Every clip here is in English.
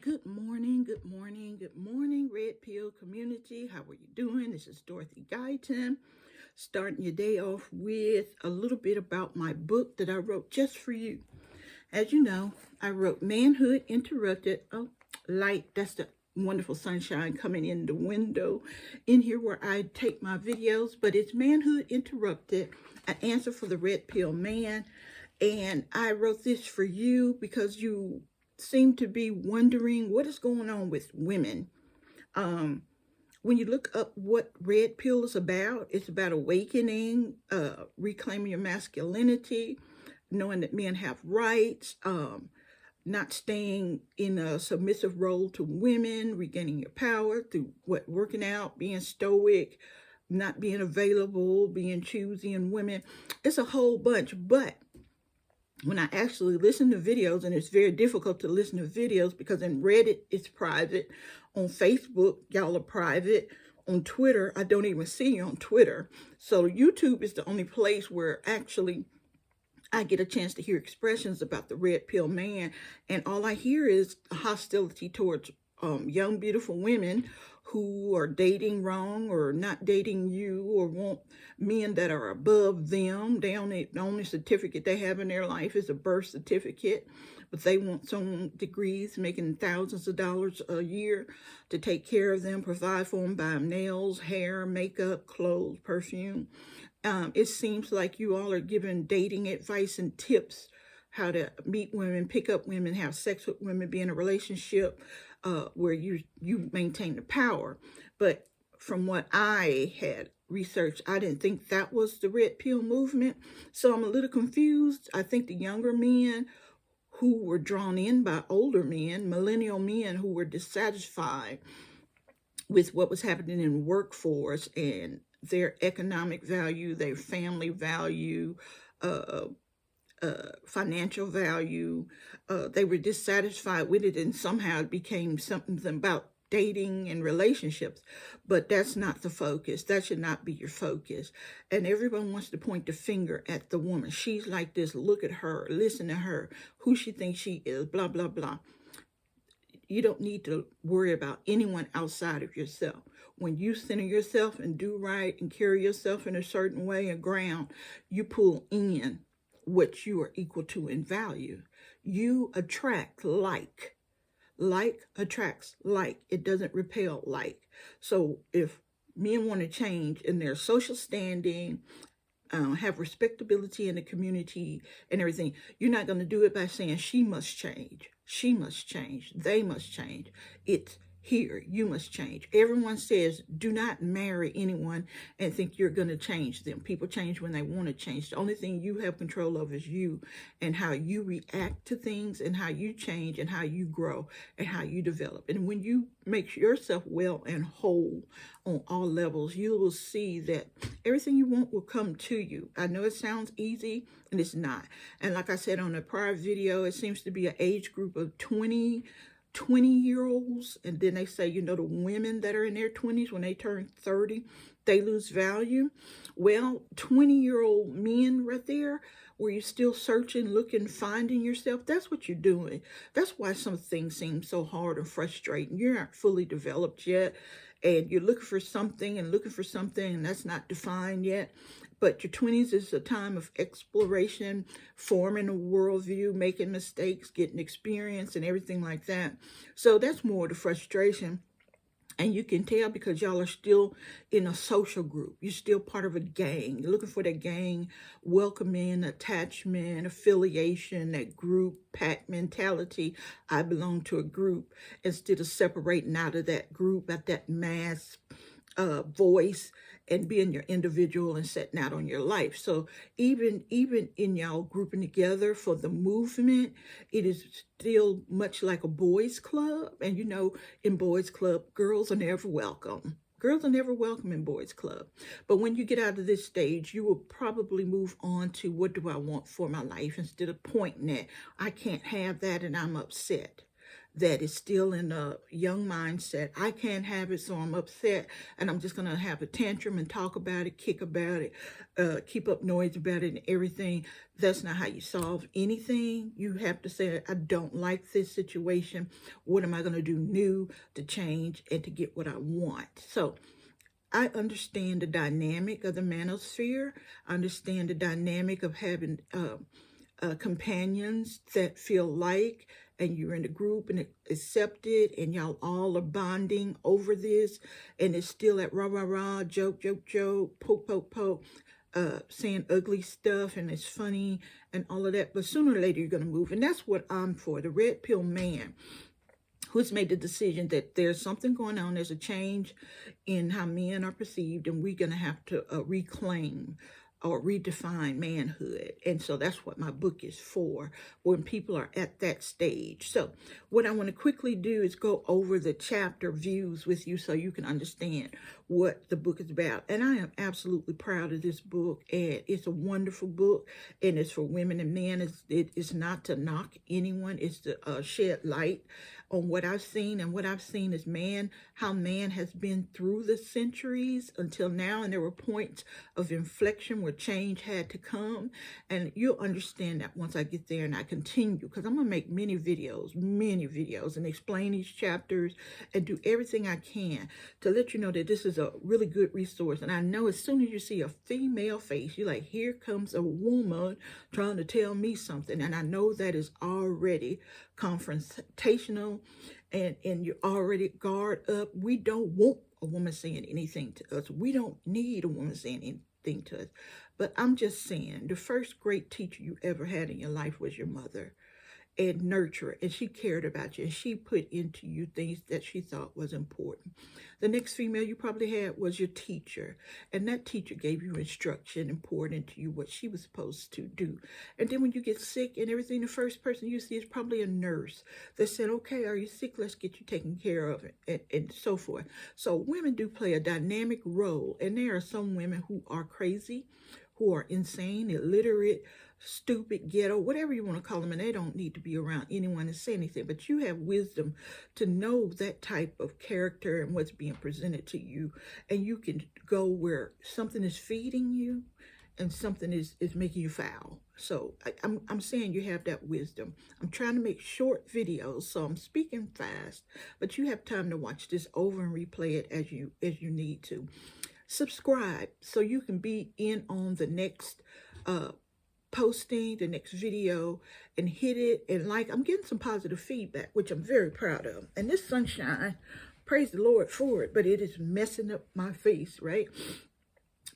Good morning, good morning, good morning, Red Pill community. How are you doing? This is Dorothy Guyton, starting your day off with a little bit about my book that I wrote just for you. As you know, I wrote Manhood Interrupted. Oh, light, that's the wonderful sunshine coming in the window in here where I take my videos, but it's Manhood Interrupted, an answer for the Red Pill man. And I wrote this for you because you seem to be wondering what is going on with women. When you look up what Red Pill is about, it's about awakening, reclaiming your masculinity, knowing that men have rights, not staying in a submissive role to women, regaining your power through working out, being stoic, not being available, being choosy in women. It's a whole bunch, but when I actually listen to videos, and it's very difficult to listen to videos because in Reddit, it's private. On Facebook, y'all are private. On Twitter, I don't even see you on Twitter. So YouTube is the only place where actually I get a chance to hear expressions about the Red Pill man. And all I hear is hostility towards young, beautiful women who are dating wrong or not dating you or want men that are above them. The only certificate they have in their life is a birth certificate, but they want some degrees making thousands of dollars a year to take care of them, provide for them, buy them nails, hair, makeup, clothes, perfume. It seems like you all are giving dating advice and tips how to meet women, pick up women, have sex with women, be in a relationship where you maintain the power. But from what I had researched, I didn't think that was the Red Pill movement. So I'm a little confused. I think the younger men who were drawn in by older men, millennial men who were dissatisfied with what was happening in the workforce and their economic value, their family value, financial value, they were dissatisfied with it, and somehow it became something about dating and relationships. But that's not the focus. That should not be your focus. And everyone wants to point the finger at the woman. She's like this. Look at her. Listen to her. Who she thinks she is. Blah, blah, blah. You don't need to worry about anyone outside of yourself. When you center yourself and do right and carry yourself in a certain way and ground, you pull in what you are equal to in value. You attract like. Like attracts like. It doesn't repel like. So if men want to change in their social standing, have respectability in the community and everything, you're not going to do it by saying she must change. She must change. They must change. It's here. You must change. Everyone says do not marry anyone and think you're going to change them. People change when they want to change. The only thing you have control of is you and how you react to things and how you change and how you grow and how you develop. And when you make yourself well and whole on all levels, you will see that everything you want will come to you. I know it sounds easy, and it's not. And like I said on a prior video, it seems to be an age group of 20-year-olds, and then they say, you know, the women that are in their 20s, when they turn 30, they lose value. Well, 20-year-old men right there, where you're still searching, looking, finding yourself, that's what you're doing. That's why some things seem so hard and frustrating. You're not fully developed yet, and you're looking for something and looking for something, and that's not defined yet. But your 20s is a time of exploration, forming a worldview, making mistakes, getting experience, and everything like that. So that's more the frustration. And you can tell because y'all are still in a social group. You're still part of a gang. You're looking for that gang welcoming, attachment, affiliation, that group pack mentality. I belong to a group, instead of separating out of that group at that mass voice and being your individual and setting out on your life. So even in y'all grouping together for the movement, it is still much like a boys club. And you know, in boys club, girls are never welcome. Girls are never welcome in boys club. But when you get out of this stage, you will probably move on to what do I want for my life, instead of pointing at, I can't have that and I'm upset. that is still in a young mindset. I can't have it, so I'm upset, and I'm just going to have a tantrum and talk about it, kick about it, keep up noise about it and everything. That's not how you solve anything. You have to say, I don't like this situation. What am I going to do new to change and to get what I want? So I understand the dynamic of the manosphere. I understand the dynamic of having companions that feel like, and you're in a group and accepted, and y'all all are bonding over this, and it's still that rah, rah, rah, joke, joke, joke, poke, poke, poke, saying ugly stuff, and it's funny and all of that. But sooner or later, you're going to move. And that's what I'm for. The red pill man who's made the decision that there's something going on. There's a change in how men are perceived, and we're going to have to reclaim or redefine manhood. And so that's what my book is for, when people are at that stage. So what I want to quickly do is go over the chapter views with you so you can understand what the book is about. And I am absolutely proud of this book, and it's a wonderful book, and it's for women and men. It's not to knock anyone. It's to shed light on what I've seen, and what I've seen is how man has been through the centuries until now, and there were points of inflection where change had to come, and you'll understand that once I get there and I continue, because I'm going to make many videos, and explain these chapters and do everything I can to let you know that this is a really good resource. And I know as soon as you see a female face, you're like, here comes a woman trying to tell me something, and I know that is already confrontational, and you already guard up. We don't want a woman saying anything to us. We don't need a woman saying anything to us. But I'm just saying, the first great teacher you ever had in your life was your mother, and nurture, and she cared about you, and she put into you things that she thought was important. The next female you probably had was your teacher, and that teacher gave you instruction and poured into you what she was supposed to do. And then when you get sick and everything, the first person you see is probably a nurse that said, okay, are you sick? Let's get you taken care of, and so forth. So women do play a dynamic role, and there are some women who are crazy, who are insane, illiterate, stupid, ghetto, whatever you want to call them, and they don't need to be around anyone to say anything. But you have wisdom to know that type of character and what's being presented to you, and you can go where something is feeding you and something is making you foul. So I'm saying you have that wisdom. I'm trying to make short videos, so I'm speaking fast, but you have time to watch this over and replay it as you need to. Subscribe so you can be in on the next posting, the next video, and hit it and like. I'm getting some positive feedback, which I'm very proud of. And this sunshine, praise the Lord for it, but it is messing up my face, right?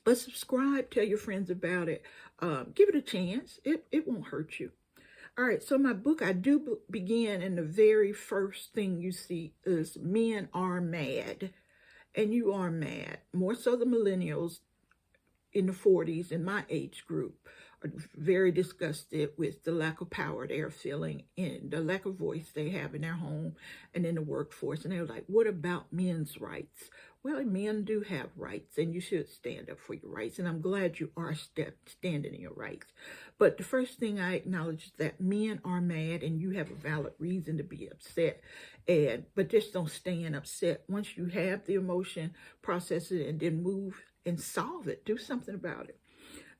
But subscribe, tell your friends about it. Give it a chance. It won't hurt you. All right, so my book, I do begin, and the very first thing you see is men are mad. And you are mad. More so the millennials in the 40s in my age group are very disgusted with the lack of power they are feeling and the lack of voice they have in their home and in the workforce. And they're like, what about men's rights? Well, men do have rights, and you should stand up for your rights. And I'm glad you are standing in your rights. But the first thing I acknowledge is that men are mad, and you have a valid reason to be upset. But just don't stay upset. Once you have the emotion, process it, and then move and solve it. Do something about it.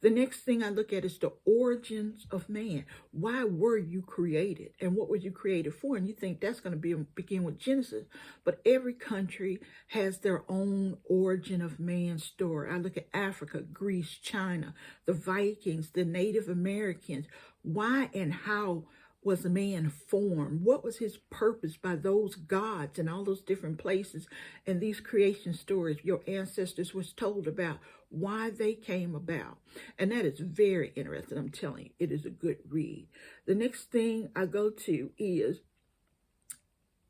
The next thing I look at is the origins of man. Why were you created? And what were you created for? And you think that's going to begin with Genesis. But every country has their own origin of man story. I look at Africa, Greece, China, the Vikings, the Native Americans. Why and how was a man formed? What was his purpose by those gods and all those different places and these creation stories your ancestors was told about, why they came about? And that is very interesting. I'm telling you, it is a good read. The next thing I go to is,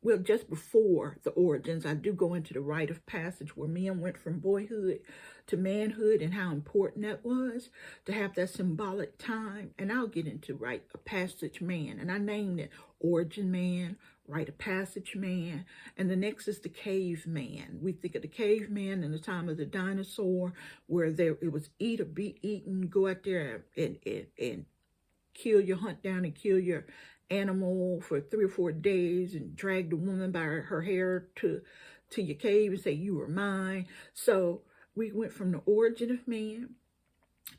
well, just before the origins, I do go into the rite of passage where men went from boyhood to manhood and how important that was to have that symbolic time. And I'll get into rite of passage man. And I named it Origin Man, Rite of Passage Man. And the next is the caveman. We think of the caveman in the time of the dinosaur, where it was eat or be eaten, go out there and kill your, hunt down and kill your animal for 3 or 4 days and drag the woman by her hair to your cave and say, you are mine. So we went from the origin of man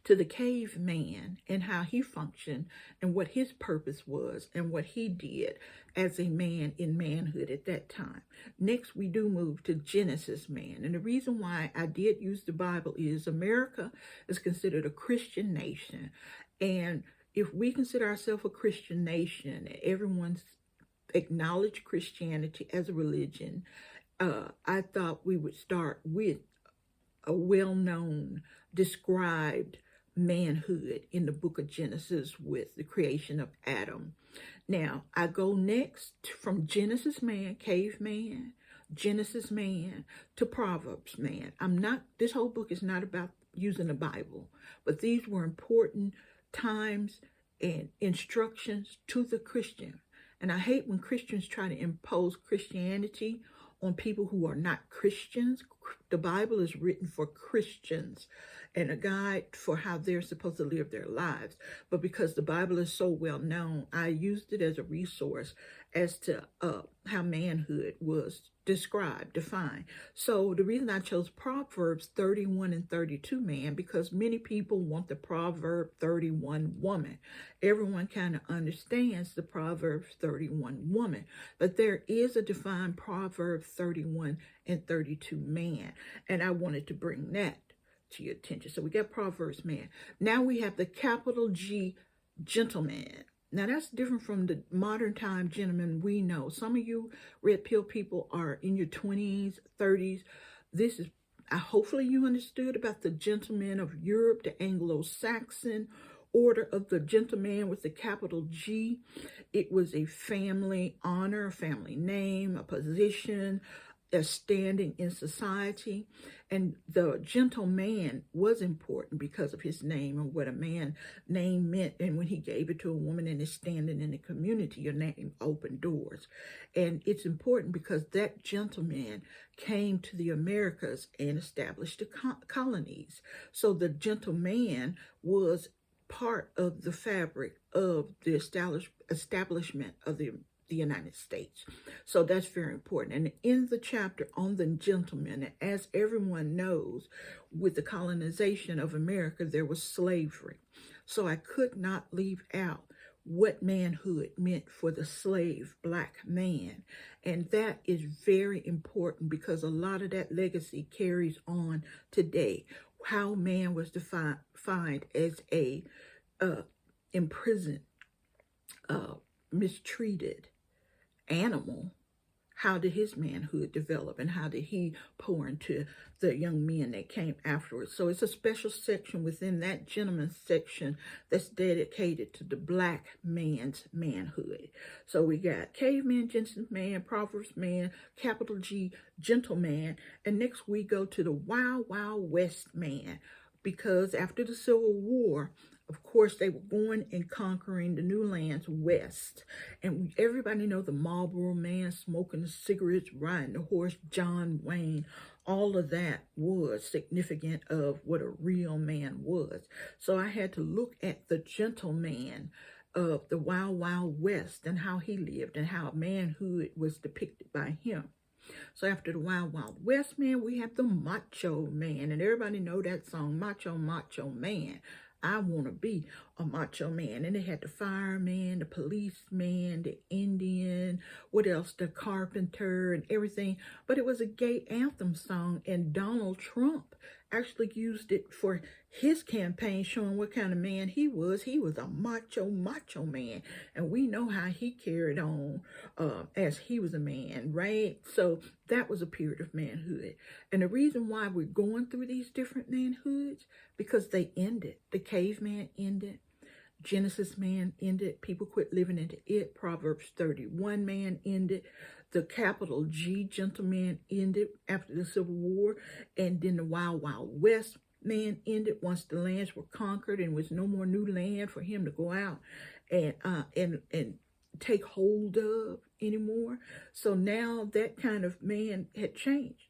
to the caveman and how he functioned and what his purpose was and what he did as a man in manhood at that time. Next, we do move to Genesis man. And the reason why I did use the Bible is America is considered a Christian nation. And if we consider ourselves a Christian nation, everyone's acknowledged Christianity as a religion, I thought we would start with a well-known, described manhood in the book of Genesis with the creation of Adam. Now, I go next from Genesis man, caveman, Genesis man, to Proverbs man. This whole book is not about using the Bible, but these were important times and instructions to the Christian. And I hate when Christians try to impose Christianity on people who are not Christians. The Bible is written for Christians and a guide for how they're supposed to live their lives. But because the Bible is so well known, I used it as a resource as to how manhood was described, defined. So the reason I chose Proverbs 31 and 32 man, because many people want the Proverb 31 woman. Everyone kind of understands the Proverbs 31 woman, but there is a defined Proverbs 31 and 32 man, and I wanted to bring that to your attention. So we got Proverbs man. Now we have the capital G gentleman. Now that's different from the modern time gentleman we know. Some of you red pill people are in your 20s, 30s. This is, hopefully you understood about the gentleman of Europe, the Anglo-Saxon order of the gentleman with the capital G. It was a family honor, a family name, a position, a standing in society. And the gentleman was important because of his name and what a man name meant. And when he gave it to a woman and is standing in the community, your name opened doors. And it's important because that gentleman came to the Americas and established the colonies. So the gentleman was part of the fabric of the establishment of the United States. So that's very important. And in the chapter on the gentleman, as everyone knows, with the colonization of America, there was slavery. So I could not leave out what manhood meant for the slave black man. And that is very important because a lot of that legacy carries on today. How man was defined as a imprisoned, mistreated animal. How did his manhood develop and how did he pour into the young men that came afterwards? So it's a special section within that gentleman's section that's dedicated to the black man's manhood. So we got caveman, gentleman, Proverbs man, capital G, gentleman, and next we go to the Wild Wild West man, because after the Civil War, of course, they were going and conquering the new lands west. And everybody know the Marlboro man, smoking the cigarettes, riding the horse, John Wayne. All of that was significant of what a real man was. So I had to look at the gentleman of the Wild Wild West and how he lived and how manhood was depicted by him. So after the Wild Wild West man, we have the Macho Man. And everybody know that song, Macho, Macho Man. I want to be a macho man. And they had the fireman, the policeman, the Indian, what else, the carpenter and everything. But it was a gay anthem song, and Donald Trump actually used it for his campaign, showing what kind of man he was. He was a macho, macho man. And we know how he carried on as he was a man, right? So that was a period of manhood. And the reason why we're going through these different manhoods, because they ended. The caveman ended. Genesis man ended. People quit living into it. Proverbs 31 man ended. The capital G gentleman ended after the Civil War. And then the Wild Wild West man ended once the lands were conquered and was no more new land for him to go out and take hold of anymore. So now that kind of man had changed.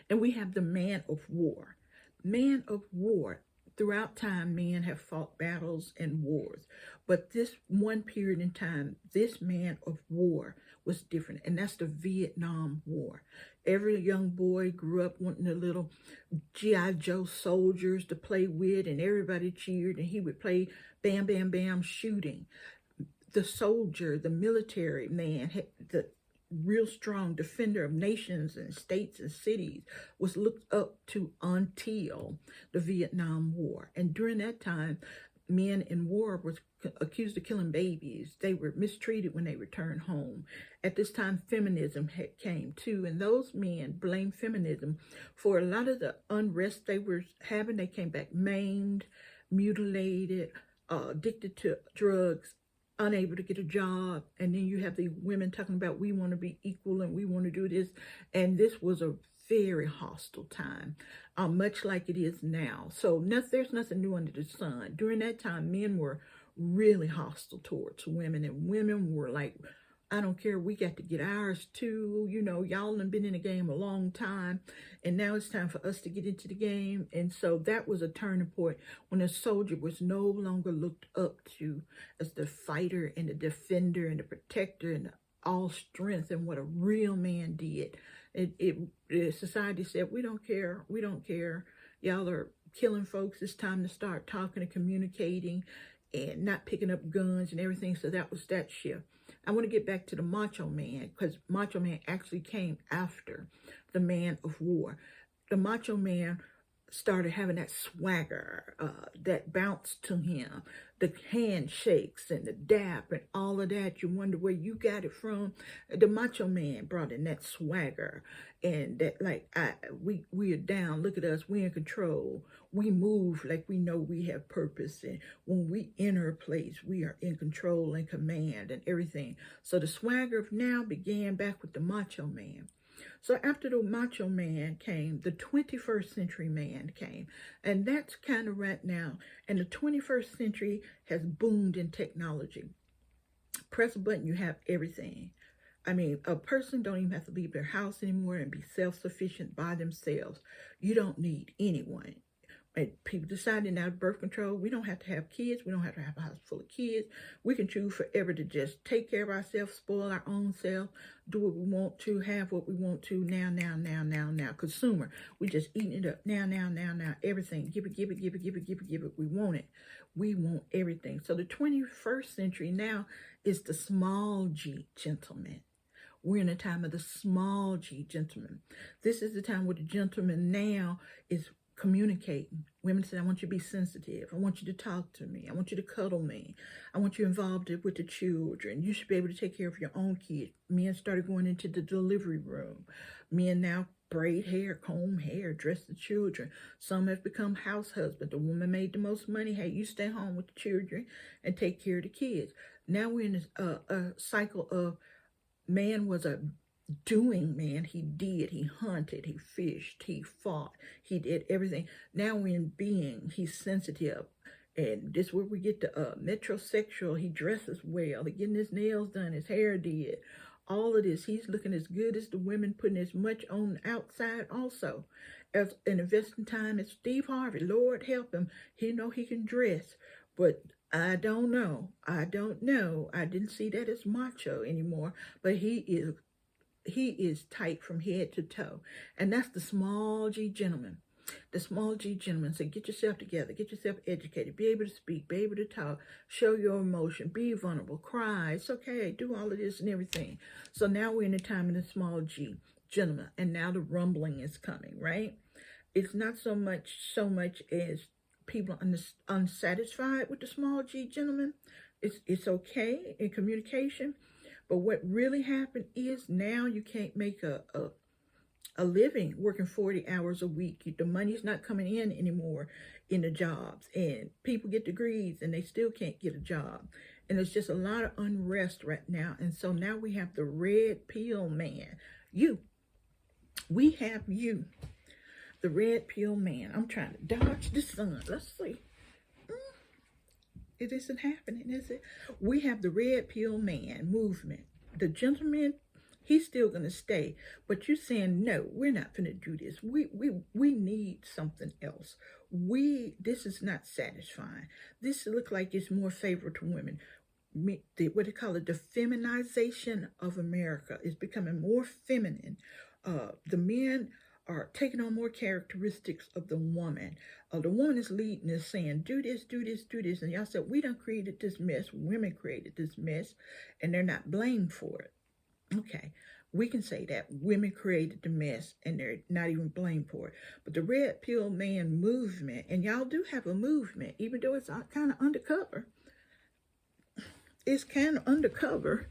And we have the man of war. Man of war. throughout time, men have fought battles and wars. But this one period in time, this man of war was different. And that's the Vietnam War. Every young boy grew up wanting a little G.I. Joe soldiers to play with, and everybody cheered, and he would play bam, bam, bam, shooting. The soldier, the military man, the real strong defender of nations and states and cities, was looked up to until the Vietnam War. And during that time, men in war was accused of killing babies. They were mistreated when they returned home. At this time, feminism came too, and those men blamed feminism for a lot of the unrest they were having. They came back maimed, mutilated, addicted to drugs, unable to get a job. And then you have the women talking about, we want to be equal and we want to do this. And this was a very hostile time, much like it is now. So there's nothing new under the sun. During that time, men were really hostile towards women, and women were like, I don't care, we got to get ours too. You know, y'all done been in the game a long time, and now it's time for us to get into the game. And so that was a turning point when a soldier was no longer looked up to as the fighter and the defender and the protector and all strength and what a real man did. Society said, we don't care, y'all are killing folks, it's time to start talking and communicating and not picking up guns and everything. So that was that shift. I want to get back to the Macho Man, because Macho Man actually came after the Man of War. The Macho Man started having that swagger, that bounce to him, the handshakes and the dap and all of that. You wonder where you got it from. The Macho Man brought in that swagger, and that like, we are down, look at us, we in control, we move like we know we have purpose, and when we enter a place, we are in control and command and everything. So the swagger of now began back with the Macho Man. So after the Macho Man came, the 21st century man came. And that's kind of right now. And the 21st century has boomed in technology. Press a button, you have everything. I mean, a person don't even have to leave their house anymore and be self-sufficient by themselves. You don't need anyone. And people deciding now birth control, we don't have to have kids. We don't have to have a house full of kids. We can choose forever to just take care of ourselves, spoil our own self, do what we want to, have what we want to, now. Consumer, we just eating it up, now, everything. Give it. We want it. We want everything. So the 21st century now is the small G gentleman. We're in a time of the small G gentleman. This is the time where the gentleman now is communicating. Women say, I want you to be sensitive. I want you to talk to me. I want you to cuddle me. I want you involved with the children. You should be able to take care of your own kids. Men started going into the delivery room. Men now braid hair, comb hair, dress the children. Some have become house husbands. The woman made the most money. Hey, you stay home with the children and take care of the kids. Now we're in a cycle of man was a doing man. He did, he hunted, he fished, he fought, he did everything. Now we're in being. He's sensitive, and this is where we get the metrosexual. He dresses well, he getting his nails done, his hair did, all of this. He's looking as good as the women, putting as much on the outside also. As an investing time as Steve Harvey, Lord help him, he know he can dress, but I don't know. I didn't see that as macho anymore, but he is tight from head to toe. And that's the small G gentleman. The small G gentleman. So get yourself together, get yourself educated, be able to speak, be able to talk, show your emotion, be vulnerable, cry. It's okay, do all of this and everything. So now we're in the time of the small G gentleman. And now the rumbling is coming, right? It's not so much as people unsatisfied with the small G gentleman. It's okay in communication. But what really happened is now you can't make a living working 40 hours a week. The money's not coming in anymore in the jobs. And people get degrees and they still can't get a job. And there's just a lot of unrest right now. And so now we have the red pill man. We have you. The red pill man. I'm trying to dodge the sun. Let's see. It isn't happening, is it? We have the red pill man movement. The gentleman, he's still going to stay. But you're saying, no, we're not going to do this. We need something else. This is not satisfying. This looks like it's more favorable to women. What they call it, the feminization of America is becoming more feminine. The men are taking on more characteristics of the woman. The woman is leading, is saying, do this, do this, do this. And y'all said, we done created this mess. Women created this mess, and they're not blamed for it. Okay, we can say that women created the mess and they're not even blamed for it. But the red pill man movement, and y'all do have a movement, even though it's kind of undercover. It's kind of undercover.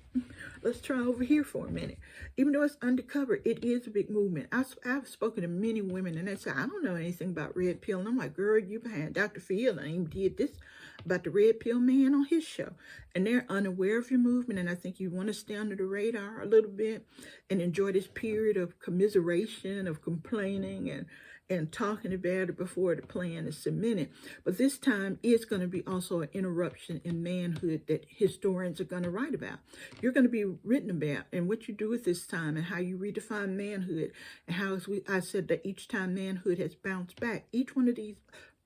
Let's try over here for a minute. Even though it's undercover, it is a big movement. I've spoken to many women, and they say, I don't know anything about red pill. And I'm like, girl, you behind Dr. Phil, and he did this about the red pill man on his show. And they're unaware of your movement, and I think you want to stay under the radar a little bit and enjoy this period of commiseration, of complaining, and talking about it before the plan is cemented. But this time is going to be also an interruption in manhood that historians are going to write about. You're going to be written about, and what you do with this time and how you redefine manhood, and how, as I said, that each time manhood has bounced back. Each one of these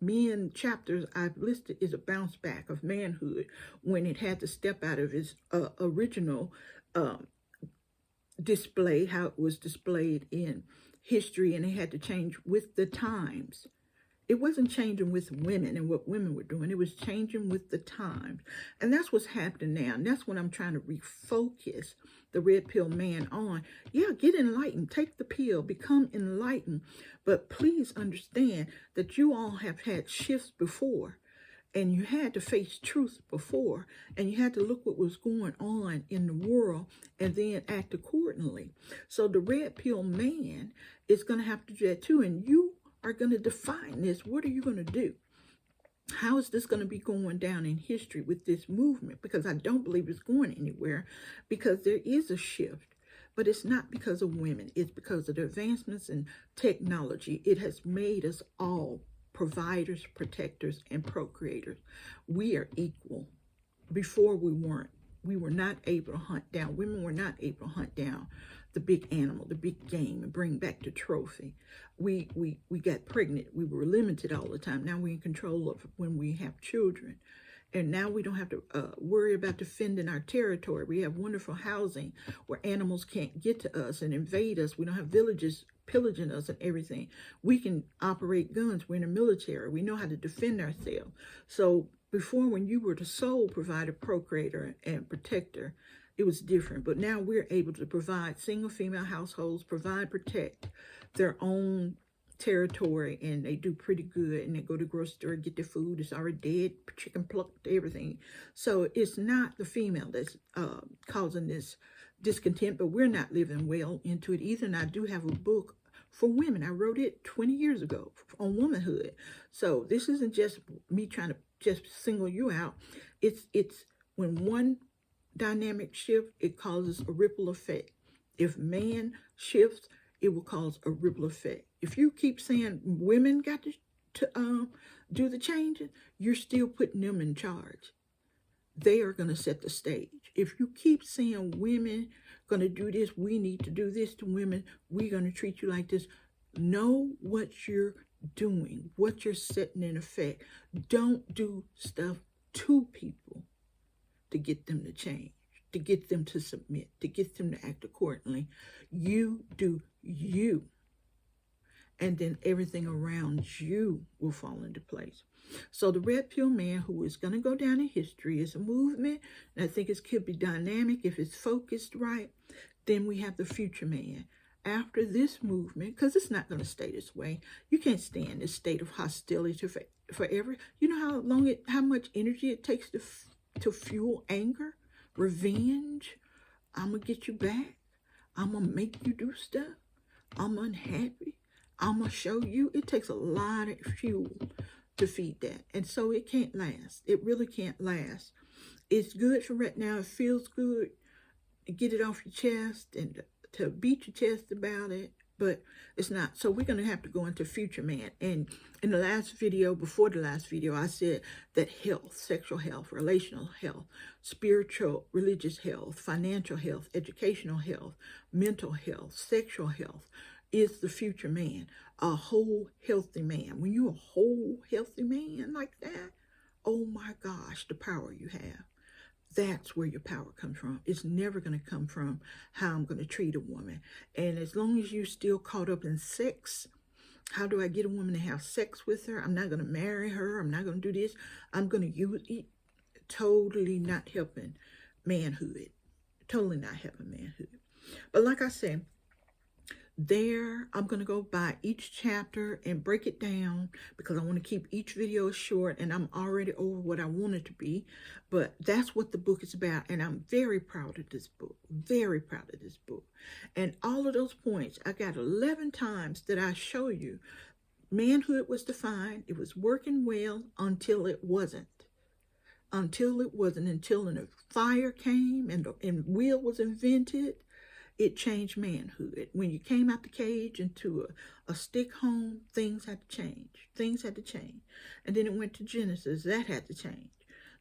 men chapters I've listed is a bounce back of manhood when it had to step out of its original display, how it was displayed in history, and it had to change with the times. It wasn't changing with women and what women were doing. It was changing with the times. And that's what's happening now. And that's what I'm trying to refocus the red pill man on. Yeah, get enlightened. Take the pill. Become enlightened. But please understand that you all have had shifts before. And you had to face truth before, and you had to look what was going on in the world and then act accordingly. So the red pill man is going to have to do that too, and you are going to define this. What are you going to do? How is this going to be going down in history with this movement? Because I don't believe it's going anywhere, because there is a shift. But it's not because of women. It's because of the advancements in technology. It has made us all providers, protectors, and procreators. We are equal. Before we weren't. We were not able to hunt down. Women were not able to hunt down the big animal, the big game, and bring back the trophy. We got pregnant. We were limited all the time. Now we're in control of when we have children. And now we don't have to worry about defending our territory. We have wonderful housing where animals can't get to us and invade us. We don't have villages pillaging us and everything. We can operate guns. We're in the military. We know how to defend ourselves. So before, when you were the sole provider, procreator, and protector, it was different. But now we're able to provide single female households, protect their own territory, and they do pretty good. And they go to the grocery store, get their food. It's already dead, chicken plucked, everything. So it's not the female that's causing this discontent, but we're not living well into it either. And I do have a book for women. I wrote it 20 years ago on womanhood. So this isn't just me trying to just single you out. It's when one dynamic shift, it causes a ripple effect. If man shifts, it will cause a ripple effect. If you keep saying women got to do the changing, you're still putting them in charge. They are going to set the stage. If you keep saying women going to do this, we need to do this to women, we're going to treat you like this, know what you're doing, what you're setting in effect. Don't do stuff to people to get them to change, to get them to submit, to get them to act accordingly. You do you. And then everything around you will fall into place. So the red pill man, who is going to go down in history, is a movement. And I think it could be dynamic if it's focused right. Then we have the future man. After this movement, because it's not going to stay this way. You can't stay in this state of hostility forever. You know how much energy it takes to fuel anger, revenge. I'm going to get you back. I'm going to make you do stuff. I'm unhappy. I'm going to show you. It takes a lot of fuel to feed that. And so it can't last. It really can't last. It's good for right now. It feels good to get it off your chest and to beat your chest about it. But it's not. So we're going to have to go into future man. And in the last video, before the last video, I said that health, sexual health, relational health, spiritual, religious health, financial health, educational health, mental health, sexual health, is the future man, a whole healthy man. When you're a whole healthy man like that, oh my gosh, the power you have. That's where your power comes from. It's never going to come from how I'm going to treat a woman. And as long as you're still caught up in sex, how do I get a woman to have sex with her? I'm not going to marry her. I'm not going to do this. I'm going to use it. Totally not helping manhood. Totally not helping manhood. But like I said, I'm going to go by each chapter and break it down because I want to keep each video short, and I'm already over what I want it to be. But that's what the book is about, and I'm very proud of this book. Very proud of this book. And all of those points, I got 11 times that I show you. Manhood was defined. It was working well until it wasn't. Until a fire came and wheel was invented. It changed manhood. When you came out the cage into a stick home, things had to change. Things had to change. And then it went to Genesis. That had to change.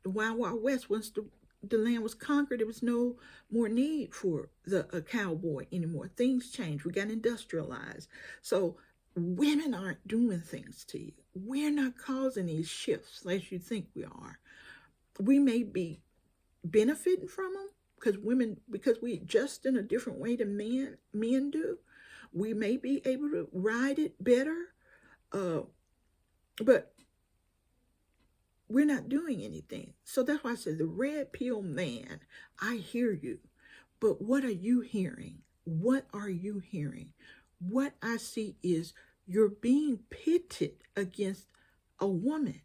The Wild Wild West, once the land was conquered, there was no more need for a cowboy anymore. Things changed. We got industrialized. So women aren't doing things to you. We're not causing these shifts as you think we are. We may be benefiting from them, because we adjust in a different way than men do. We may be able to ride it better, but we're not doing anything. So that's why I said the red pill man, I hear you, but what are you hearing? What are you hearing? What I see is you're being pitted against a woman.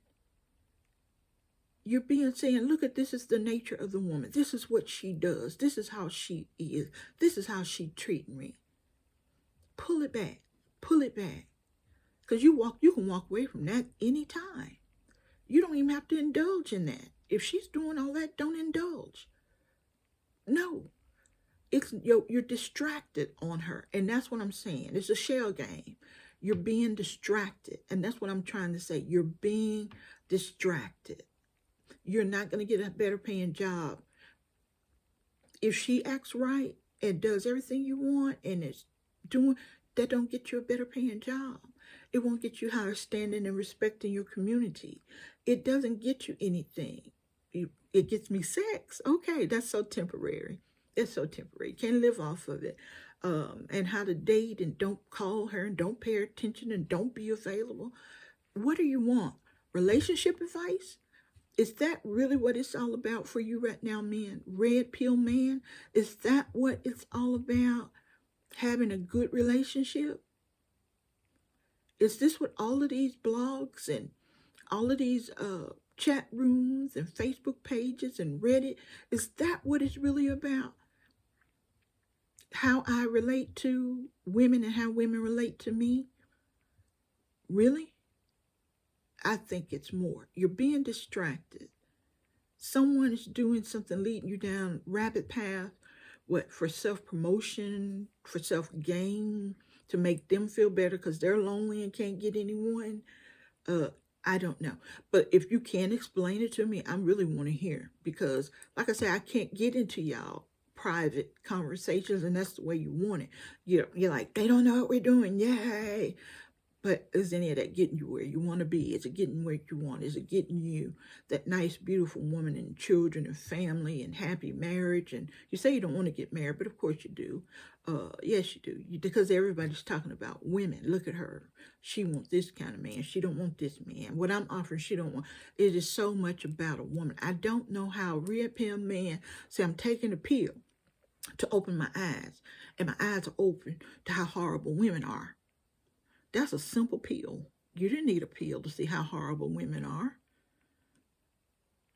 You're being saying, look at this is the nature of the woman. This is what she does. This is how she is. This is how she treats me. Pull it back. Pull it back. Because you can walk away from that anytime. You don't even have to indulge in that. If she's doing all that, don't indulge. No. You're distracted on her. And that's what I'm saying. It's a shell game. You're being distracted. And that's what I'm trying to say. You're being distracted. You're not going to get a better paying job. If she acts right and does everything you want and is doing, that don't get you a better paying job. It won't get you higher standing and respect in your community. It doesn't get you anything. It gets me sex. Okay, that's so temporary. It's so temporary. Can't live off of it. And how to date and don't call her and don't pay attention and don't be available. What do you want? Relationship advice? Is that really what it's all about for you right now, men? Red pill man? Is that what it's all about? Having a good relationship? Is this what all of these blogs and all of these chat rooms and Facebook pages and Reddit, is that what it's really about? How I relate to women and how women relate to me? Really? I think it's more. You're being distracted. Someone is doing something, leading you down rabbit path, for self-promotion, for self-gain, to make them feel better because they're lonely and can't get anyone. I don't know. But if you can explain it to me, I really want to hear. Because, like I said, I can't get into y'all private conversations, and that's the way you want it. You're like, they don't know what we're doing. Yay. But is any of that getting you where you want to be? Is it getting where you want? Is it getting you that nice, beautiful woman and children and family and happy marriage? And you say you don't want to get married, but of course you do. Yes, you do. Because everybody's talking about women. Look at her. She wants this kind of man. She don't want this man. What I'm offering, she don't want. It is so much about a woman. I don't know how a red pill man say, I'm taking a pill to open my eyes. And my eyes are open to how horrible women are. That's a simple pill. You didn't need a pill to see how horrible women are.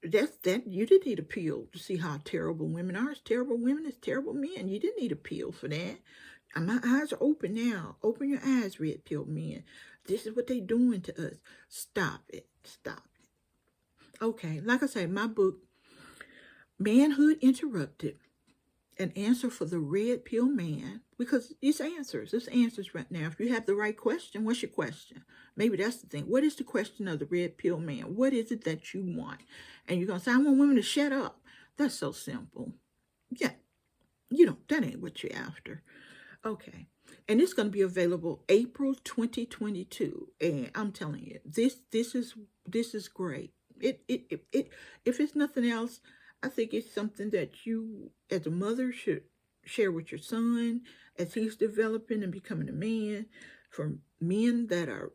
You didn't need a pill to see how terrible women are. It's terrible women, it's terrible men. You didn't need a pill for that. And my eyes are open now. Open your eyes, red pill men. This is what they doing to us. Stop it. Stop it. Okay, like I said, my book, Manhood Interrupted, an answer for the red pill man, because it's answers. It's answers right now. If you have the right question, what's your question? Maybe that's the thing. What is the question of the red pill man? What is it that you want? And you're going to say, I want women to shut up. That's so simple. Yeah, that ain't what you're after. Okay. And it's going to be available April 2022. And I'm telling you, this is great. If it's nothing else, I think it's something that you as a mother should share with your son as he's developing and becoming a man. For men that are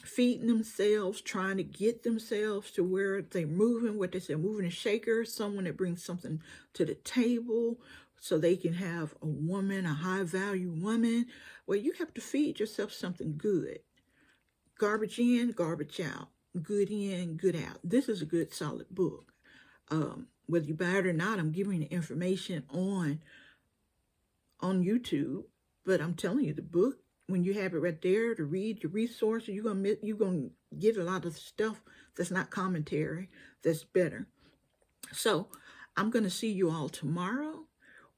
feeding themselves, trying to get themselves to where they're moving, what they say, moving a shaker, someone that brings something to the table so they can have a woman, a high value woman. Well, you have to feed yourself something good. Garbage in, garbage out. Good in, good out. This is a good, solid book. Whether you buy it or not, I'm giving you the information on YouTube, but I'm telling you, the book, when you have it right there to read your resources, you're gonna get a lot of stuff that's not commentary, that's better. So I'm gonna see you all tomorrow,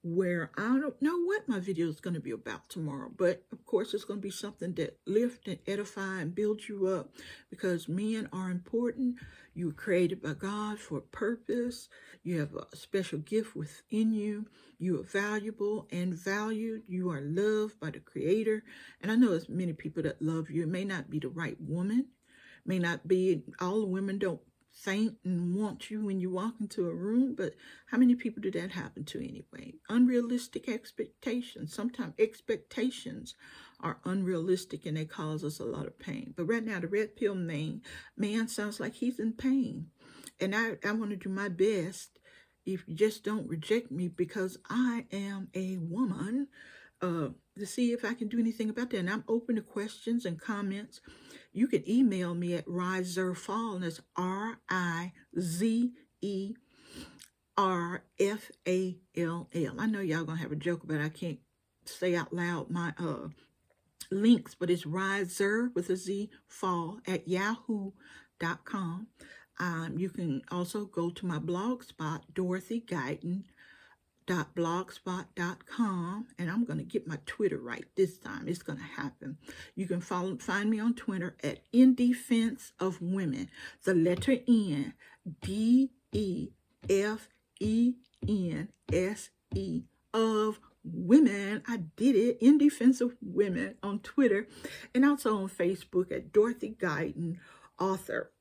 where I don't know what my video is going to be about tomorrow, but of course it's going to be something that lifts and edify and builds you up, because men are important. You were created by God for a purpose. You have a special gift within you. You are valuable and valued. You are loved by the Creator. And I know there's many people that love you. It may not be the right woman. May not be, all the women don't faint and want you when you walk into a room, but how many people did that happen to anyway? Unrealistic expectations. Sometimes expectations are unrealistic and they cause us a lot of pain. But right now, the red pill man sounds like he's in pain. And I want to do my best, if you just don't reject me because I am a woman, to see if I can do anything about that. And I'm open to questions and comments. You can email me at rizerfall, and that's RIZERFALL. I know y'all gonna have a joke about it. I can't say out loud my links, but it's rizer with a Z fall at yahoo.com. You can also go to my blog spot, DorothyGuyton.blogspot.com, and I'm going to get my Twitter right this time. It's going to happen. You can find me on Twitter at In Defense of Women. The letter N, DEFENSE of Women. I did it. In Defense of Women on Twitter, and also on Facebook at Dorothy Guyton, author.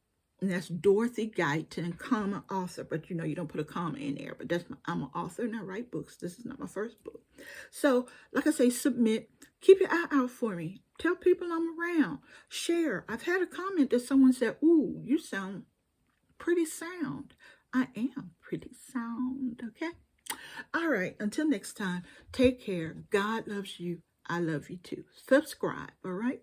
And that's Dorothy Guyton, comma, author. But you know, you don't put a comma in there. But I'm an author and I write books. This is not my first book. So, like I say, submit. Keep your eye out for me. Tell people I'm around. Share. I've had a comment that someone said, ooh, you sound pretty sound. I am pretty sound, okay? All right, until next time, take care. God loves you. I love you too. Subscribe, all right?